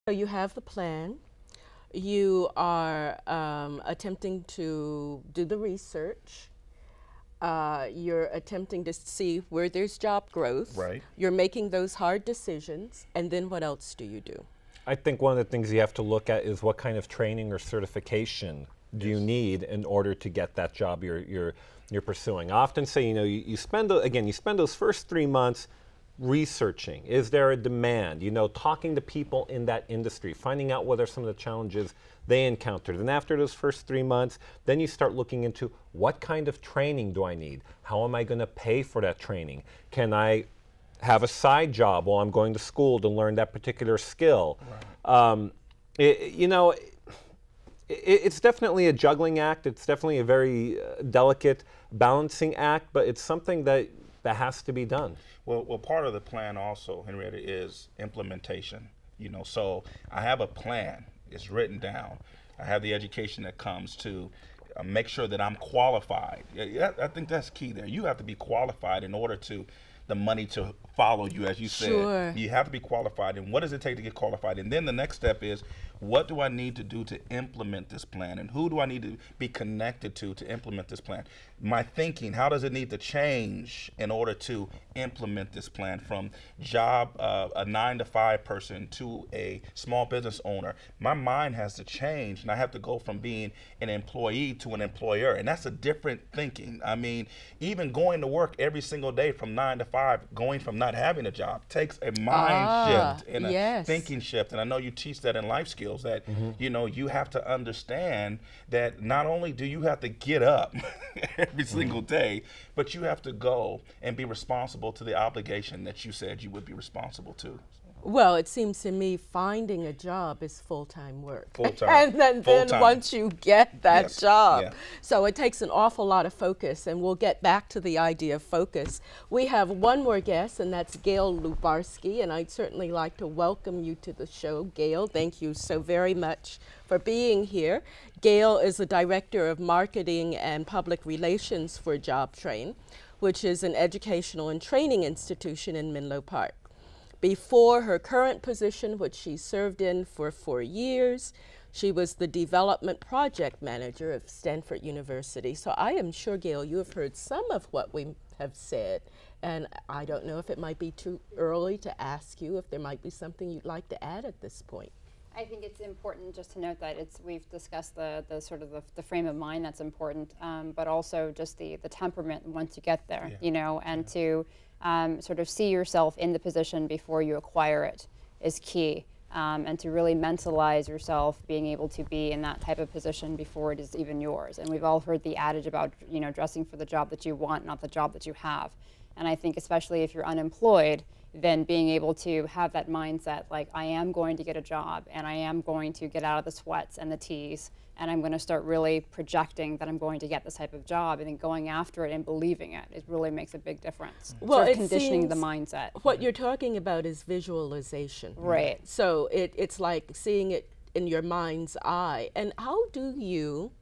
So you have the plan. You are attempting to do the research. You're attempting to see where there's job growth. Right. You're making those hard decisions. And then what else do you do? I think one of the things you have to look at is what kind of training or certification do you need in order to get that job you're pursuing. I often say, you spend you spend those first 3 months researching. Is there a demand? Talking to people in that industry, finding out what are some of the challenges they encountered. And after those first 3 months, then you start looking into what kind of training do I need? How am I going to pay for that training? Can I have a side job while I'm going to school to learn that particular skill? Right. It's definitely a juggling act. It's definitely a very delicate balancing act, but it's something that has to be done. Well, part of the plan also, Henrietta, is implementation. So I have a plan. It's written down. I have the education that comes to make sure that I'm qualified. Yeah, I think that's key there. You have to be qualified in order to the money to follow you, as you said. Sure. You have to be qualified. And what does it take to get qualified? And then the next step is, what do I need to do to implement this plan? And who do I need to be connected to implement this plan? My thinking, how does it need to change in order to implement this plan from a 9-to-5 person to a small business owner? My mind has to change, and I have to go from being an employee to an employer. And that's a different thinking. I mean, even going to work every single day from 9 to 5, going from not having a job takes a mind shift and a thinking shift. And I know you teach that in life skills, that you have to understand that not only do you have to get up every single day, but you have to go and be responsible to the obligation that you said you would be responsible to. Well, it seems to me finding a job is full-time work. Full-time. And then once you get that job. Yeah. So it takes an awful lot of focus, and we'll get back to the idea of focus. We have one more guest, and that's Gail Lubarsky, and I'd certainly like to welcome you to the show. Gail, thank you so very much for being here. Gail is the Director of Marketing and Public Relations for JobTrain, which is an educational and training institution in Menlo Park. Before her current position, which she served in for 4 years, she was the Development Project Manager of Stanford University. So I am sure, Gail, you have heard some of what we have said, and I don't know if it might be too early to ask you if there might be something you'd like to add at this point. I think it's important just to note that we've discussed the sort of the frame of mind that's important, but also just the temperament once you get there, and to sort of see yourself in the position before you acquire it is key, and to really mentalize yourself being able to be in that type of position before it is even yours. And we've all heard the adage about dressing for the job that you want, not the job that you have. And I think especially if you're unemployed, then being able to have that mindset, like, I am going to get a job, and I am going to get out of the sweats and the teas, and I'm going to start really projecting that I'm going to get this type of job, and then going after it and believing it. It really makes a big difference. Well, sort of conditioning the mindset. What you're talking about is visualization. Right. So it's like seeing it in your mind's eye. And how do you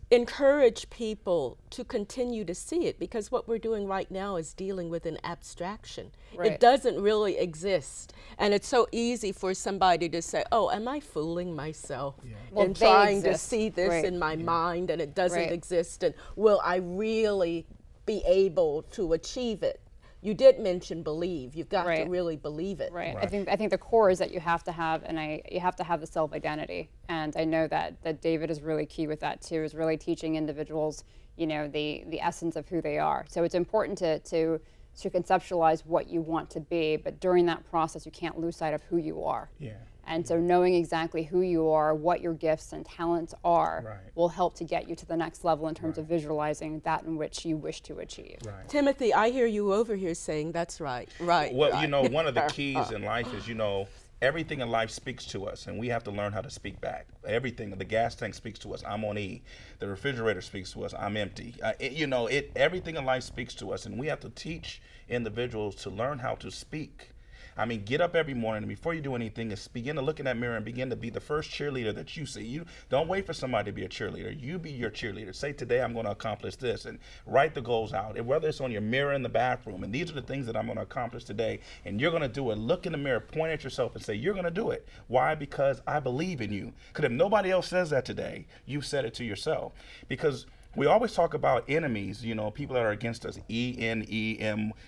encourage people to continue to see it? Because what we're doing right now is dealing with an abstraction. Right. It doesn't really exist. And it's so easy for somebody to say, oh, am I fooling myself in trying to see this in my mind, and it doesn't exist, and will I really be able to achieve it? You did mention believe. You've got to really believe it. Right. I think the core is that you have to have, you have to have the self-identity. And I know that David is really key with that too, is really teaching individuals, the essence of who they are. So it's important to conceptualize what you want to be, but during that process, you can't lose sight of who you are. Yeah. And so knowing exactly who you are, what your gifts and talents are, will help to get you to the next level in terms of visualizing that in which you wish to achieve. Right. Timothy, I hear you over here saying that's right. Right. Well, right. One of the keys in life is, everything in life speaks to us, and we have to learn how to speak back. Everything, the gas tank speaks to us, I'm on E. The refrigerator speaks to us, I'm empty. Everything in life speaks to us, and we have to teach individuals to learn how to speak. I mean, get up every morning, and before you do anything, is begin to look in that mirror and begin to be the first cheerleader that you see. You don't wait for somebody to be a cheerleader. You be your cheerleader. Say, today I'm going to accomplish this, and write the goals out. And whether it's on your mirror in the bathroom, and these are the things that I'm going to accomplish today, and you're going to do it. Look in the mirror, point at yourself, and say, you're going to do it. Why? Because I believe in you. Because if nobody else says that today, you said it to yourself. Because we always talk about enemies, you know, people that are against us, E-N-E-M-Y,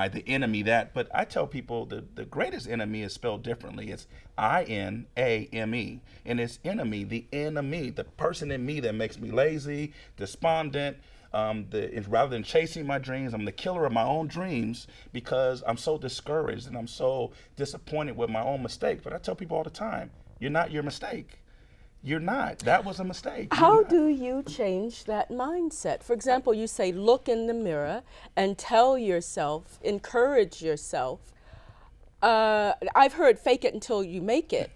the enemy, that. But I tell people the greatest enemy is spelled differently. It's I-N-A-M-E. And it's enemy, the enemy, the person in me that makes me lazy, despondent. Rather than chasing my dreams, I'm the killer of my own dreams because I'm so discouraged and I'm so disappointed with my own mistakes. But I tell people all the time, you're not your mistake. You're not. That was a mistake. How do you change that mindset? For example, you say, look in the mirror and tell yourself, encourage yourself. I've heard fake it until you make it.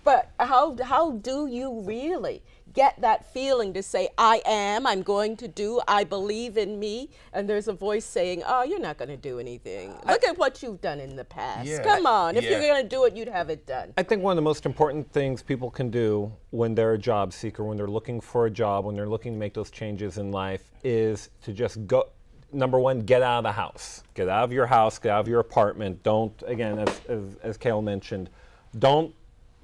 But how do you really get that feeling to say, I'm going to do, I believe in me, and there's a voice saying, oh, you're not going to do anything. Look at what you've done in the past. Yeah. Come on, if you're going to do it, you'd have it done. I think one of the most important things people can do when they're a job seeker, when they're looking for a job, when they're looking to make those changes in life, is to just go. Number one, get out of the house. Get out of your house, get out of your apartment. Don't, again, as Kale mentioned, don't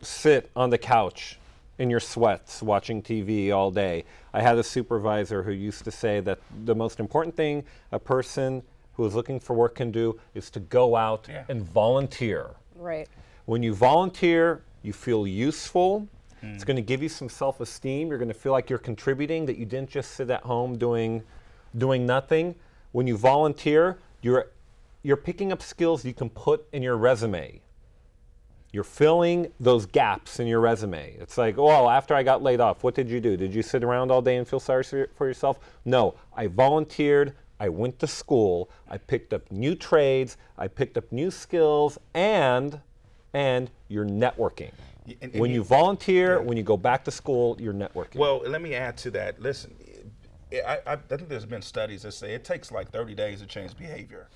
sit on the couch in your sweats watching TV all day. I had a supervisor who used to say that the most important thing a person who is looking for work can do is to go out and volunteer. Right. When you volunteer, you feel useful. It's going to give you some self-esteem. You're going to feel like you're contributing, that you didn't just sit at home doing nothing. When you volunteer, you're picking up skills you can put in your resume. You're filling those gaps in your resume. It's like, oh, after I got laid off, what did you do? Did you sit around all day and feel sorry for yourself? No, I volunteered, I went to school, I picked up new trades, I picked up new skills, and you're networking. When you volunteer, when you go back to school, you're networking. Well, let me add to that. Listen, I think there's been studies that say it takes like 30 days to change behavior.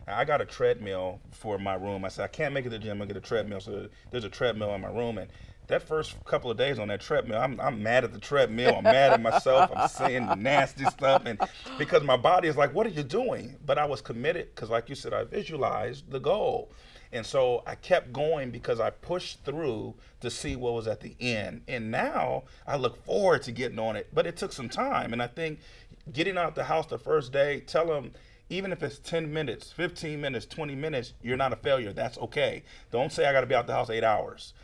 I got a treadmill for my room. I said, I can't make it to the gym, I'll get a treadmill. So there's a treadmill in my room. And that first couple of days on that treadmill, I'm mad at the treadmill. I'm mad at myself. I'm saying nasty stuff. And because my body is like, what are you doing? But I was committed because, like you said, I visualized the goal. And so I kept going because I pushed through to see what was at the end. And now I look forward to getting on it. But it took some time. And I think getting out the house the first day, tell them, even if it's 10 minutes, 15 minutes, 20 minutes, you're not a failure. That's okay. Don't say I got to be out the house 8 hours.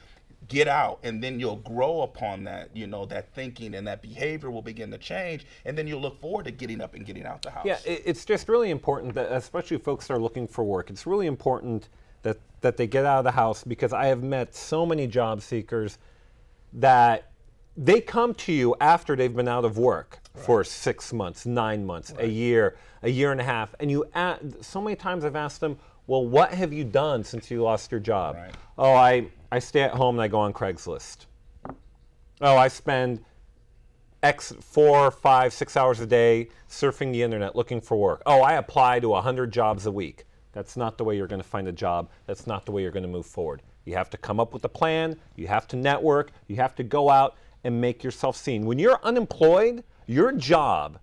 Get out, and then you'll grow upon that, you know, that thinking and that behavior will begin to change, and then you'll look forward to getting up and getting out the house. Yeah, it's just really important that, especially folks that are looking for work, it's really important that they get out of the house, because I have met so many job seekers that they come to you after they've been out of work for 6 months, 9 months, a year and a half. And so many times I've asked them, well, what have you done since you lost your job? Right. Oh, I stay at home and I go on Craigslist. Oh, I spend 4, 5, 6 hours a day surfing the internet looking for work. Oh, I apply to 100 jobs a week. That's not the way you're going to find a job. That's not the way you're going to move forward. You have to come up with a plan. You have to network. You have to go out and make yourself seen. When you're unemployed, your job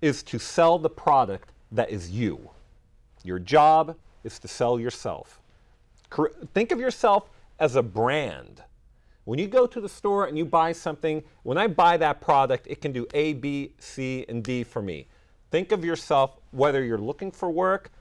is to sell the product that is you. Your job is to sell yourself. Think of yourself as a brand. When you go to the store and you buy something, when I buy that product, it can do A, B, C, and D for me. Think of yourself, whether you're looking for work,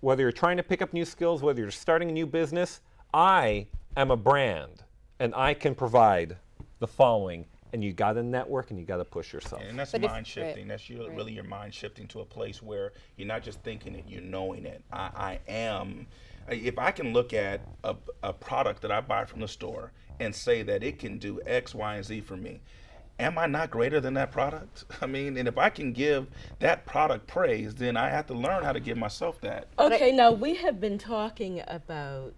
whether you're trying to pick up new skills, whether you're starting a new business, I am a brand, and I can provide the following. And you got to network and you got to push yourself. And that's mind shifting. That's really your mind shifting to a place where you're not just thinking it, you're knowing it. I am. If I can look at a product that I buy from the store and say that it can do X, Y, and Z for me, am I not greater than that product? I mean, and if I can give that product praise, then I have to learn how to give myself that. Okay, now we have been talking about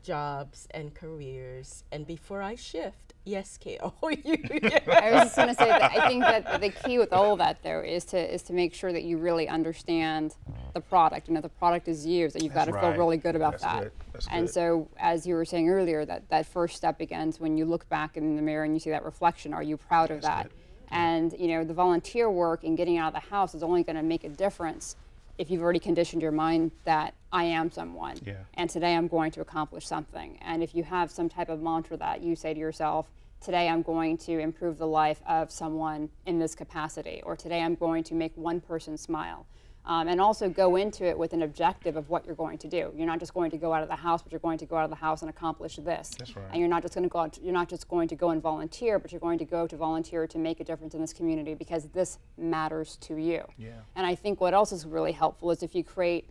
jobs and careers. And before I shift, yes, Gail. I was just going to say that I think that the key with all of that, though, is to make sure that you really understand the product, and if the product is you, that you've got to feel really good about that. And so, as you were saying earlier, that first step begins when you look back in the mirror and you see that reflection. Are you proud of that? And you know, the volunteer work and getting out of the house is only going to make a difference if you've already conditioned your mind that I am someone, and today I'm going to accomplish something. And if you have some type of mantra that you say to yourself, today I'm going to improve the life of someone in this capacity, or today I'm going to make one person smile. And also go into it with an objective of what you're going to do. You're not just going to go out of the house, but you're going to go out of the house and accomplish this. That's right. And you're not just going to go out, you're not just going to go and volunteer, but you're going to go to volunteer to make a difference in this community because this matters to you. Yeah. And I think what else is really helpful is if you create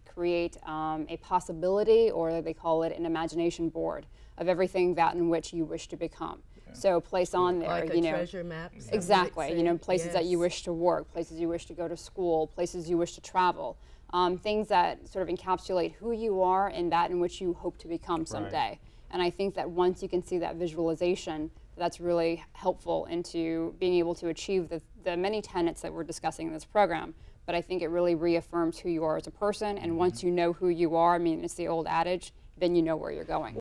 a possibility, or they call it an imagination board, of everything that in which you wish to become. So place on there, like you know, treasure map. exactly. You know, places that you wish to work, places you wish to go to school, places you wish to travel, things that sort of encapsulate who you are and that in which you hope to become someday. And I think that once you can see that visualization, that's really helpful into being able to achieve the many tenets that we're discussing in this program. But I think it really reaffirms who you are as a person. And once you know who you are, I mean, it's the old adage, then you know where you're going.